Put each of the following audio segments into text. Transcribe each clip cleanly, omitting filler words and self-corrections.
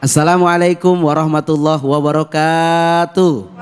Assalamualaikum warahmatullahi wabarakatuh.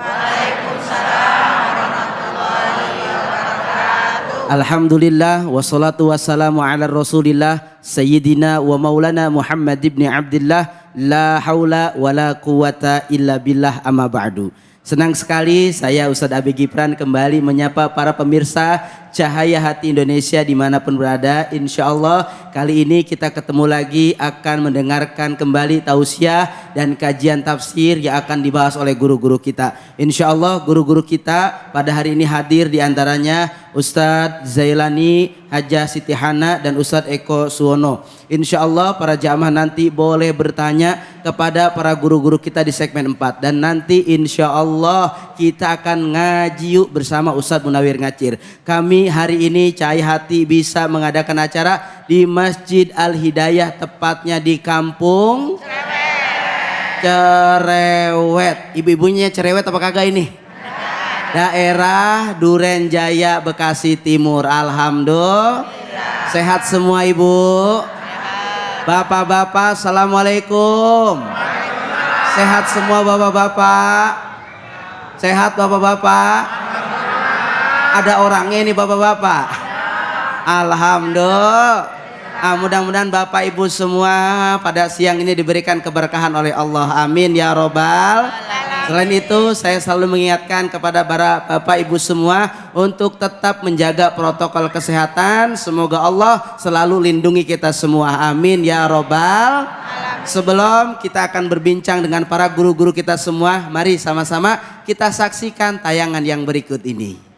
Alhamdulillah wassalatu wassalamu ala rasulillah Sayyidina wa maulana Muhammad ibn Abdillah. La haula wa la quwata illa billah, amma ba'du. Senang sekali saya Ustadz Abi Gipran kembali menyapa para pemirsa Cahaya Hati Indonesia dimanapun berada. Insya Allah kali ini kita ketemu lagi akan mendengarkan kembali tausiah dan kajian tafsir yang akan dibahas oleh guru-guru kita. Insya Allah guru-guru kita pada hari ini hadir diantaranya Ustadz Zailani Hajah Siti Hana dan Ustadz Eko Suwono. Insya Allah para jamaah nanti boleh bertanya kepada para guru-guru kita di segmen 4. Dan nanti insya Allah kita akan ngaji yuk bersama Ustadz Munawir Ngacir. Kami hari ini Cahaya Hati bisa mengadakan acara di Masjid Al-Hidayah, tepatnya di Kampung Cerewet. Ibu-ibunya cerewet apa kagak ini? Daerah Duren Jaya, Bekasi Timur. Alhamdulillah. Sehat semua ibu? Bapak-bapak, assalamualaikum. Sehat semua bapak-bapak? Sehat bapak-bapak? Ada orangnya nih bapak-bapak. Alhamdulillah. Mudah-mudahan bapak ibu semua pada siang ini diberikan keberkahan oleh Allah. Amin ya robbal. Selain itu saya selalu mengingatkan kepada para bapak ibu semua untuk tetap menjaga protokol kesehatan. Semoga Allah selalu lindungi kita semua. Amin ya robbal. Sebelum kita akan berbincang dengan para guru-guru kita semua, mari sama-sama kita saksikan tayangan yang berikut ini.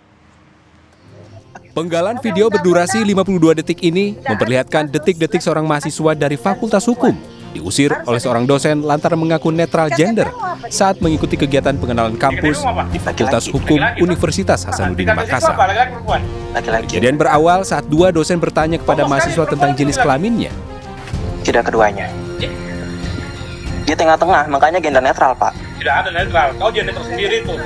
Penggalan video berdurasi 52 detik ini memperlihatkan detik-detik seorang mahasiswa dari Fakultas Hukum diusir oleh seorang dosen lantaran mengaku netral gender saat mengikuti kegiatan pengenalan kampus di Fakultas Hukum Universitas Hasanuddin Makassar. Kejadian berawal saat dua dosen bertanya kepada mahasiswa tentang jenis kelaminnya. Tidak keduanya. Di tengah-tengah, makanya gender netral, Pak. Tidak ada netral, kau gender sendiri tuh.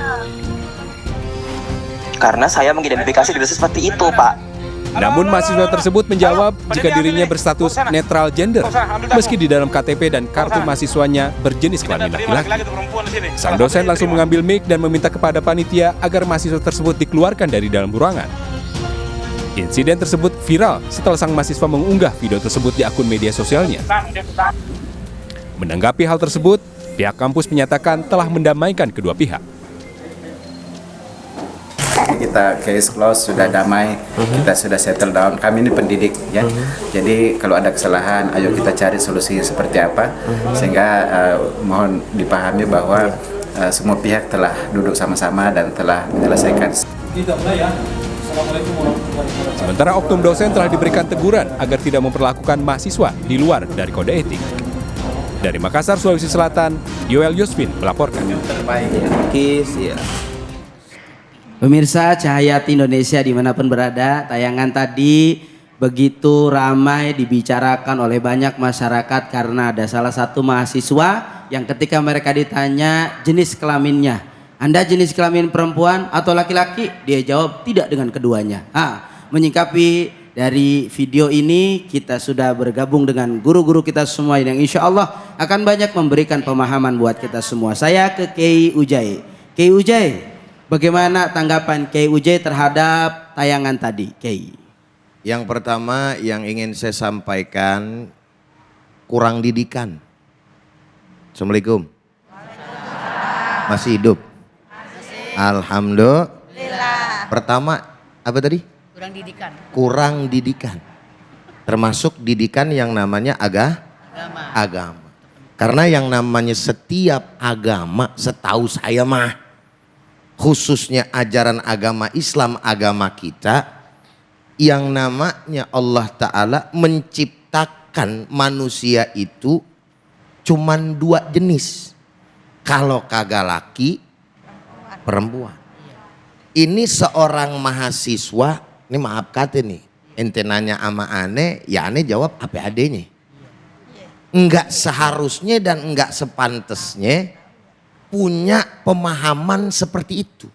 Karena saya mengidentifikasi diri seperti itu, Pak. Namun mahasiswa tersebut menjawab jika dirinya berstatus netral gender, meski di dalam KTP dan kartu mahasiswanya berjenis kelamin laki-laki. Sang dosen langsung mengambil mic dan meminta kepada panitia agar mahasiswa tersebut dikeluarkan dari dalam ruangan. Insiden tersebut viral setelah sang mahasiswa mengunggah video tersebut di akun media sosialnya. Menanggapi hal tersebut, pihak kampus menyatakan telah mendamaikan kedua pihak. Kita case close, sudah damai, kita sudah settle down. Kami ini pendidik ya, jadi kalau ada kesalahan ayo kita cari solusinya seperti apa, sehingga mohon dipahami bahwa semua pihak telah duduk sama-sama dan telah menyelesaikan. Sementara oknum dosen telah diberikan teguran agar tidak memperlakukan mahasiswa di luar dari kode etik. Dari Makassar, Sulawesi Selatan, Yoel Yusfin melaporkan. Pemirsa Cahaya Hati Indonesia dimanapun berada, tayangan tadi begitu ramai dibicarakan oleh banyak masyarakat karena ada salah satu mahasiswa yang ketika mereka ditanya jenis kelaminnya, Anda jenis kelamin perempuan atau laki-laki? Dia jawab tidak dengan keduanya. Menyikapi dari video ini kita sudah bergabung dengan guru-guru kita semua yang insya Allah akan banyak memberikan pemahaman buat kita semua. Saya ke Kiai Ujai. Kiai Ujai, bagaimana tanggapan Kiai Ujai terhadap tayangan tadi, Kiai? Yang pertama yang ingin saya sampaikan, kurang didikan. Assalamualaikum. Masih hidup? Alhamdulillah. Pertama, apa tadi? Kurang didikan. Kurang didikan. Termasuk didikan yang namanya agama. Karena yang namanya setiap agama, setahu saya mah, khususnya ajaran agama Islam, agama kita, yang namanya Allah Ta'ala menciptakan manusia itu cuman dua jenis. Kalau kagak laki, perempuan. Ini seorang mahasiswa, ini maaf kata nih, ente nanya sama aneh, ya aneh jawab apa adanya. Enggak seharusnya dan enggak sepantesnya punya pemahaman seperti itu.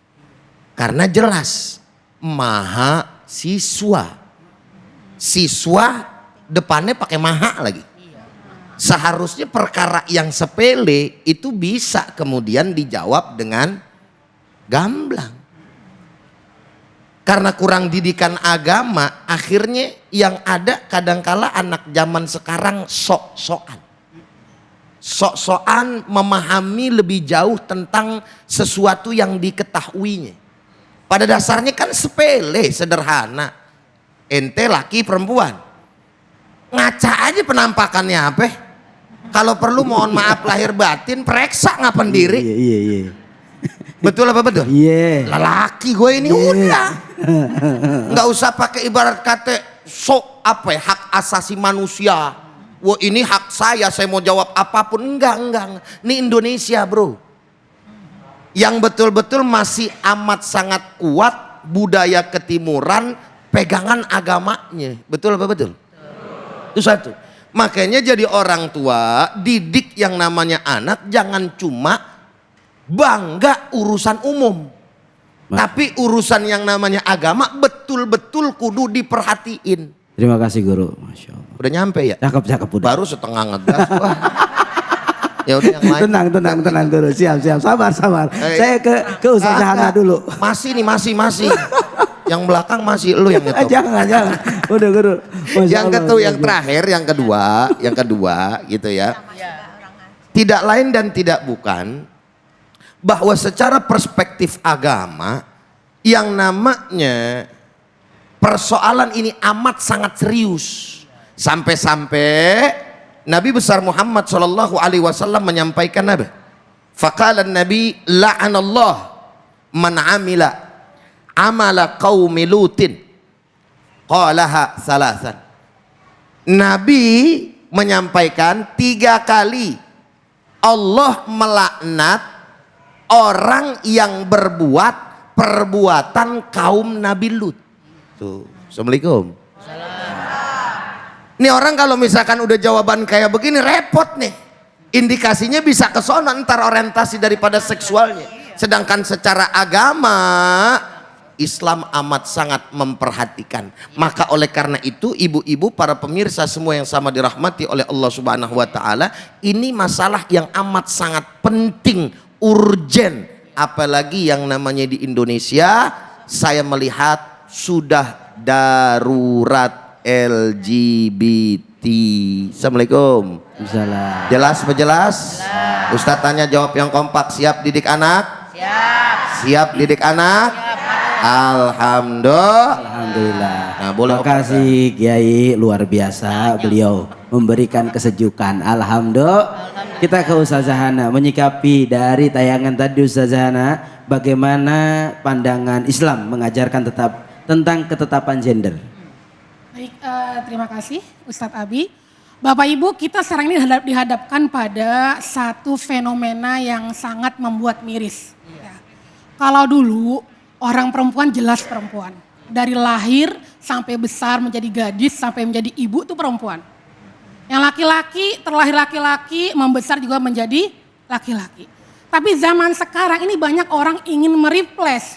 Karena jelas mahasiswa. Siswa depannya pakai maha lagi. Seharusnya perkara yang sepele itu bisa kemudian dijawab dengan gamblang. Karena kurang didikan agama, akhirnya yang ada kadangkala anak zaman sekarang sok-sokan. Sok-sokan memahami lebih jauh tentang sesuatu yang diketahuinya. Pada dasarnya kan sepele, sederhana. Ente laki perempuan. Ngaca aja penampakannya apa? Kalau perlu mohon maaf lahir batin, periksa ngapain diri. Iya. Betul apa betul? Iya. Lelaki gue ini udah. Nggak usah pakai ibarat kata sok apa ya, hak asasi manusia. Wah ini hak saya mau jawab apapun. Enggak. Ini Indonesia bro. Yang betul-betul masih amat sangat kuat budaya ketimuran, pegangan agamanya. Betul apa betul? Itu satu. Makanya jadi orang tua, didik yang namanya anak jangan cuma bangga urusan umum. Tapi urusan yang namanya agama betul-betul kudu diperhatiin. Terima kasih guru. Masya Allah. Udah nyampe ya? Cakep udah. Baru setengah ngegas. Wah. Ya udah yang lain. Tenang guru. Siap. Sabar. Saya ke Ustaz Zahana dulu. Masih. Yang belakang masih lu yang ngetop. Jangan. Udah guru. Yang terakhir, yang kedua gitu ya. Tidak lain dan tidak bukan bahwa secara perspektif agama yang namanya persoalan ini amat sangat serius. Sampai-sampai Nabi besar Muhammad SAW menyampaikan apa? Faqala Nabi la'anallah man amila amala qaumi lutin qalaha salasan. Nabi menyampaikan 3 kali Allah melaknat orang yang berbuat perbuatan kaum Nabi Lut. Tuh, Assalamualaikum. Ini orang kalau misalkan udah jawaban kayak begini repot nih. Indikasinya bisa ke sono ntar orientasi daripada seksualnya. Sedangkan secara agama Islam amat sangat memperhatikan. Maka oleh karena itu ibu-ibu, para pemirsa semua yang sama dirahmati oleh Allah Subhanahu wa taala, ini masalah yang amat sangat penting, urgen, apalagi yang namanya di Indonesia saya melihat sudah darurat LGBT. Assalamualaikum. Salam. Jelas berjelas? Ustadz tanya jawab yang kompak. Siap didik anak? Siap didik anak? Alhamdulillah. Nah, boleh. Terima kasih Kiai, luar biasa beliau memberikan kesejukan. Alhamdulillah. Kita ke Ustaz Zahana menyikapi dari tayangan tadi Ustaz Zahana, bagaimana pandangan Islam mengajarkan tentang ketetapan gender. Baik, terima kasih Ustadz Abi. Bapak Ibu, kita sekarang ini dihadapkan pada satu fenomena yang sangat membuat miris. Ya. Kalau dulu orang perempuan jelas perempuan. Dari lahir sampai besar menjadi gadis sampai menjadi ibu itu perempuan. Yang laki-laki terlahir laki-laki, membesar juga menjadi laki-laki. Tapi zaman sekarang ini banyak orang ingin mereplace,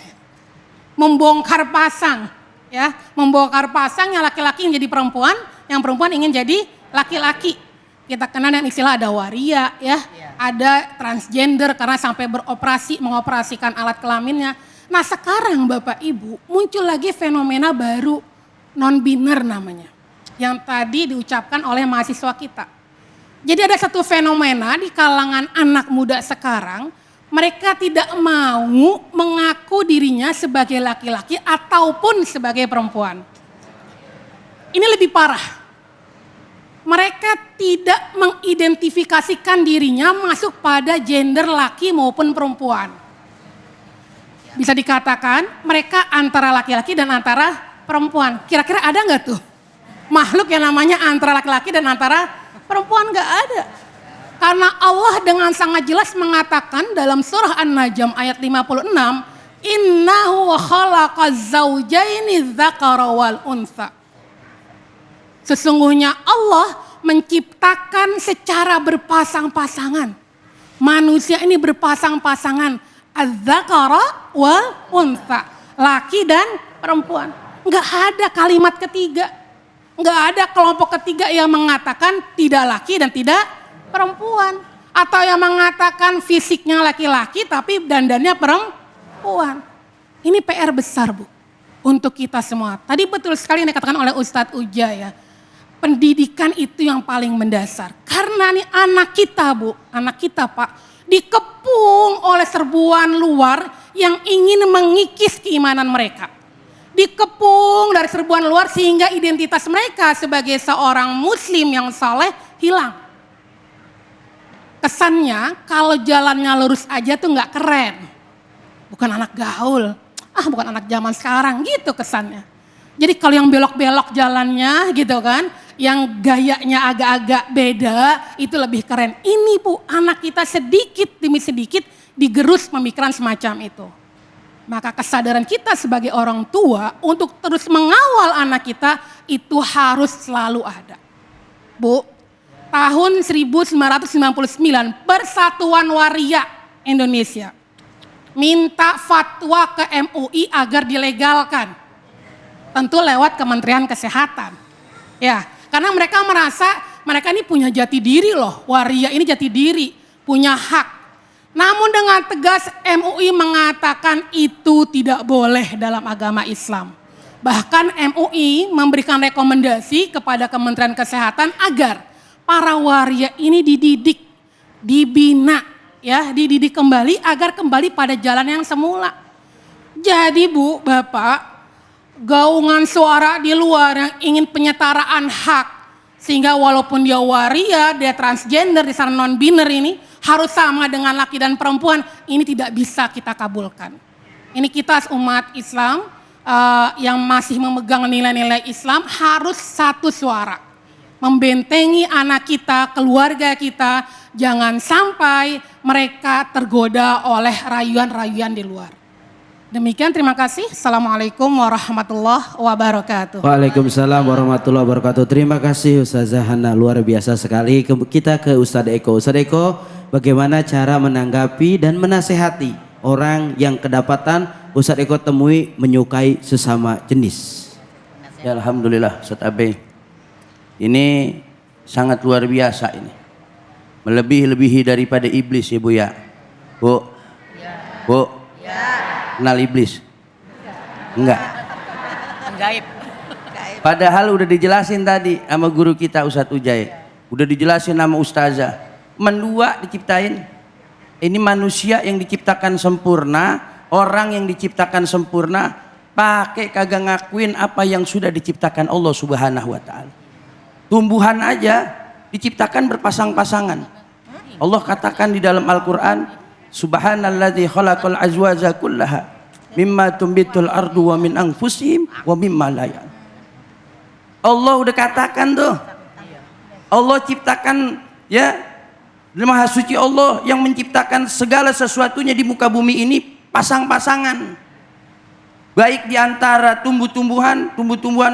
membongkar pasang. Ya, membongkar pasang yang laki-laki ingin jadi perempuan, yang perempuan ingin jadi laki-laki. Kita kenal dengan istilah ada waria, ya, ada transgender karena sampai mengoperasikan alat kelaminnya. Nah sekarang Bapak Ibu muncul lagi fenomena baru, non-biner namanya. Yang tadi diucapkan oleh mahasiswa kita. Jadi ada satu fenomena di kalangan anak muda sekarang, mereka tidak mau mengaku dirinya sebagai laki-laki ataupun sebagai perempuan. Ini lebih parah. Mereka tidak mengidentifikasikan dirinya masuk pada gender laki maupun perempuan. Bisa dikatakan mereka antara laki-laki dan antara perempuan. Kira-kira ada nggak tuh makhluk yang namanya antara laki-laki dan antara perempuan? Nggak ada. Karena Allah dengan sangat jelas mengatakan dalam surah An-Najm ayat 56, Innahu khalaqaz zawjaini dzakara wal untha. Sesungguhnya Allah menciptakan secara berpasang-pasangan. Manusia ini berpasang-pasangan. Az-dzakara wal untha. Laki dan perempuan. Enggak ada kalimat ketiga. Nggak ada kelompok ketiga yang mengatakan tidak laki dan tidak perempuan. Atau yang mengatakan fisiknya laki-laki tapi dandannya perempuan. Ini PR besar, Bu, untuk kita semua. Tadi betul sekali yang dikatakan oleh Ustadz Uja ya. Pendidikan itu yang paling mendasar. Karena nih anak kita, Bu, anak kita, Pak, dikepung oleh serbuan luar yang ingin mengikis keimanan mereka. Dikepung dari serbuan luar sehingga identitas mereka sebagai seorang muslim yang saleh hilang. Kesannya kalau jalannya lurus aja tuh nggak keren. Bukan anak gaul, bukan anak zaman sekarang gitu kesannya. Jadi kalau yang belok-belok jalannya gitu kan, yang gayanya agak-agak beda itu lebih keren. Ini Bu, anak kita sedikit demi sedikit digerus pemikiran semacam itu. Maka kesadaran kita sebagai orang tua untuk terus mengawal anak kita itu harus selalu ada. Bu, tahun 1999 Persatuan Waria Indonesia minta fatwa ke MUI agar dilegalkan. Tentu lewat Kementerian Kesehatan. Ya, karena mereka merasa mereka ini punya jati diri loh. Waria ini jati diri, punya hak. Namun dengan tegas MUI mengatakan itu tidak boleh dalam agama Islam. Bahkan MUI memberikan rekomendasi kepada Kementerian Kesehatan agar para waria ini dididik, dibina, ya, dididik kembali agar kembali pada jalan yang semula. Jadi Bu, Bapak, gaungan suara di luar yang ingin penyetaraan hak, sehingga walaupun dia waria, dia transgender, dia non-biner ini harus sama dengan laki dan perempuan, ini tidak bisa kita kabulkan. Ini kita umat Islam yang masih memegang nilai-nilai Islam harus satu suara. Membentengi anak kita, keluarga kita, jangan sampai mereka tergoda oleh rayuan-rayuan di luar. Demikian, terima kasih. Assalamualaikum warahmatullahi wabarakatuh. Waalaikumsalam warahmatullahi wabarakatuh. Terima kasih Ustazah Hana, luar biasa sekali. Kita ke Ustadz Eko. Ustadz Eko, bagaimana cara menanggapi dan menasehati orang yang kedapatan Ustadz Eko temui menyukai sesama jenis? Ya, alhamdulillah Ustadz Abe. Ini sangat luar biasa ini. Melebihi daripada iblis ya Bu ya. Bu. Bu. Kenal iblis? Enggak. Gaib. Padahal udah dijelasin tadi sama guru kita Ustadz Ujai. Udah dijelasin sama Ustazah. Mendua diciptain. Ini manusia yang diciptakan sempurna, orang yang diciptakan sempurna, pakai kagak ngakuin apa yang sudah diciptakan Allah Subhanahu wa taala. Tumbuhan aja diciptakan berpasang-pasangan. Allah katakan di dalam Al-Qur'an, Subhanalladzi khalaqal azwaja kullaha mimma tumbitul ardu wa min anfusihim wa mimma la ya'lamun. Allah udah katakan tuh. Allah ciptakan, ya, Maha Suci Allah yang menciptakan segala sesuatunya di muka bumi ini pasang-pasangan. Baik di antara tumbuh-tumbuhan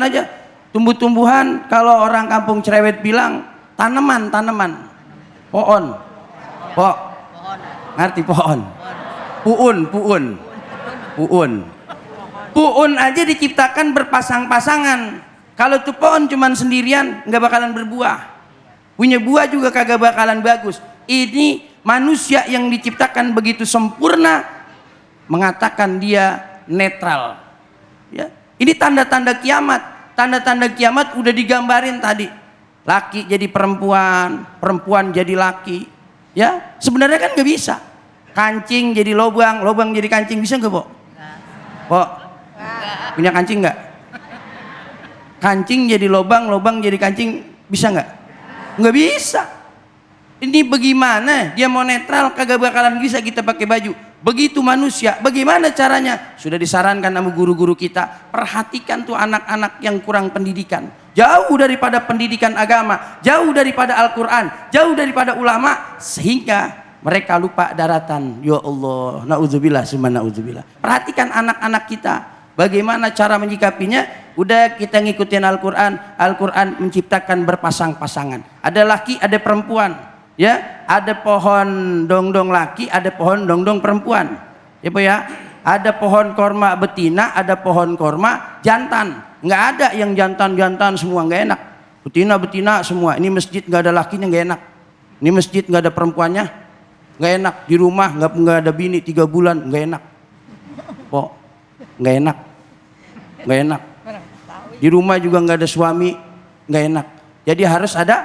aja. Tumbuh-tumbuhan, kalau orang kampung cerewet bilang tanaman. Pohon. Ngerti pohon? Puun aja diciptakan berpasang-pasangan. Kalau tuh pohon cuman sendirian nggak bakalan berbuah. Punya buah juga kagak bakalan bagus. Ini manusia yang diciptakan begitu sempurna mengatakan dia netral. Ya. Ini tanda-tanda kiamat. Tanda-tanda kiamat udah digambarin tadi. Laki jadi perempuan, perempuan jadi laki. Ya, sebenarnya kan nggak bisa. Kancing jadi lobang, lobang jadi kancing, bisa nggak, Bo? Bo, punya kancing nggak? Kancing jadi lobang, lobang jadi kancing, bisa nggak? Nggak bisa. Ini bagaimana dia mau netral, kagak bakalan bisa kita pakai baju. Begitu manusia, bagaimana caranya? Sudah disarankan sama guru-guru kita, perhatikan tuh anak-anak yang kurang pendidikan. Jauh daripada pendidikan agama, jauh daripada Al-Quran, jauh daripada ulama, sehingga mereka lupa daratan. Ya Allah, na'udzubillah, summa na'udzubillah. Perhatikan anak-anak kita, bagaimana cara menyikapinya. Udah kita ngikutin Al-Quran, Al-Quran menciptakan berpasang-pasangan. Ada laki, ada perempuan. Ya, ada pohon dongdong laki, ada pohon dongdong perempuan. Ya Bu ya, ada pohon korma betina, ada pohon korma jantan. Nggak ada yang jantan-jantan semua, nggak enak. Betina-betina semua. Ini masjid nggak ada lakinya, nggak enak. Ini masjid nggak ada perempuannya, nggak enak. Di rumah nggak ada bini 3 bulan, nggak enak. Pok, nggak enak, nggak enak. Di rumah juga nggak ada suami, nggak enak. Jadi harus ada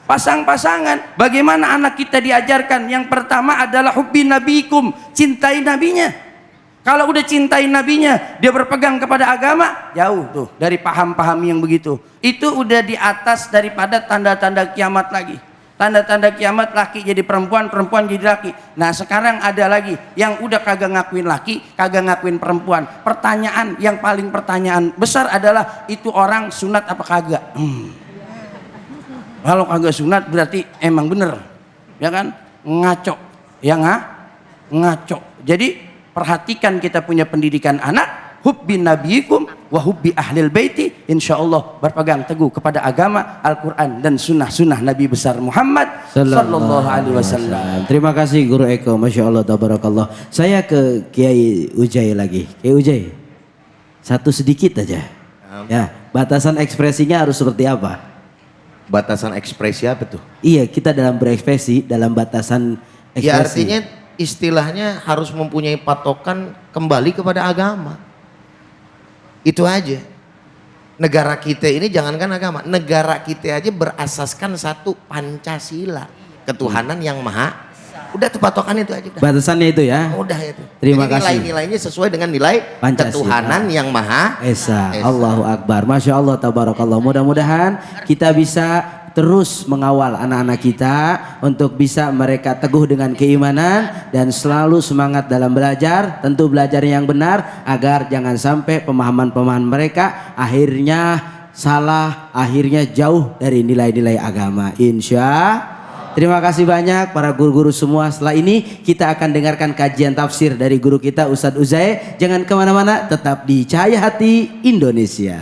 pasang-pasangan. Bagaimana anak kita diajarkan? Yang pertama adalah hubbi nabikum, cintai nabinya. Kalau udah cintai nabinya, dia berpegang kepada agama, jauh tuh dari paham-paham yang begitu. Itu udah di atas daripada tanda-tanda kiamat lagi. Tanda-tanda kiamat, laki jadi perempuan, perempuan jadi laki. Nah sekarang ada lagi yang udah kagak ngakuin laki, kagak ngakuin perempuan. Pertanyaan yang paling pertanyaan besar adalah itu orang sunat apa kagak? Kalau kagak sunat berarti emang bener, ya kan? Ngaco, ya ngaco. Jadi perhatikan kita punya pendidikan anak, hubbi nabiyikum wa hubbi ahlil baiti, insyaallah berpegang teguh kepada agama Al-Quran dan sunnah-sunnah Nabi besar Muhammad sallallahu alaihi wasallam. Terima kasih Guru Eko, Masya Allah, tabarakallah. Saya ke Kiai Ujai lagi. Kiai Ujai, satu sedikit aja. Ya, batasan ekspresinya harus seperti apa? Batasan ekspresi apa tuh? Iya, kita dalam berekspresi, dalam batasan ekspresi. Ya artinya istilahnya harus mempunyai patokan kembali kepada agama. Itu aja. Negara kita ini jangankan agama, negara kita aja berasaskan satu Pancasila, ketuhanan yang maha. Udah tuh patokannya itu aja. Udah. Batasannya itu ya. Udah itu. Terima Jadi kasih. nilai-nilainya sesuai dengan nilai Pancasila. ketuhanan yang maha Esa. Esa. Allahu Akbar. Masya Allah, tabarakallah. Mudah-mudahan kita bisa terus mengawal anak-anak kita untuk bisa mereka teguh dengan keimanan dan selalu semangat dalam belajar, tentu belajar yang benar agar jangan sampai pemahaman-pemahaman mereka akhirnya salah, akhirnya jauh dari nilai-nilai agama. Terima kasih banyak para guru-guru semua. Setelah ini kita akan dengarkan kajian tafsir dari guru kita Ustadz Uzai. Jangan kemana-mana, tetap di Cahaya Hati Indonesia.